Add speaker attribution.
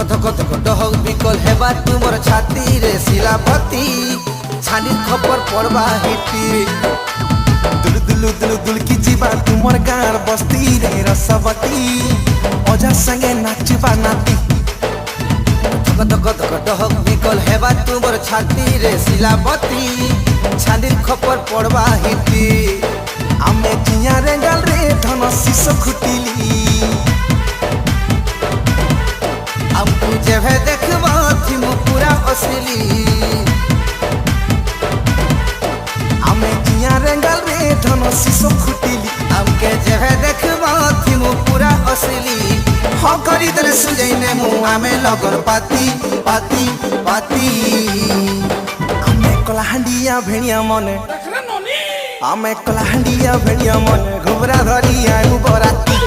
Speaker 1: धक धक डहक बिकल हेबा तुमर छाती रे शिलापति छानी खबर पड़वा हिटी
Speaker 2: दुलु दुलु दुलु दुल की जीवा तुमर गार बस्ती रे रसवती अजा संगे नाचबा नाती
Speaker 1: धक धक डहक बिकल हेबा तुमर छाती रे शिलापति छानी खबर पड़वा हिटी
Speaker 2: आमे जिया रे गाल रे धन शिश खुटिली
Speaker 1: हमको जेभे देखबा थिमु पूरा असली
Speaker 2: आमे जिया रे गाल रे धन शिश खुटिली
Speaker 1: हमके जेभे देखबा थिमु पूरा असली हो करी दले सुजैने मु आमे लगन पाती पाती पाती
Speaker 2: आमे कलाहांडिया भेणिया मने आमे कलाहांडिया भेणिया मने घुबरा धरिया बराती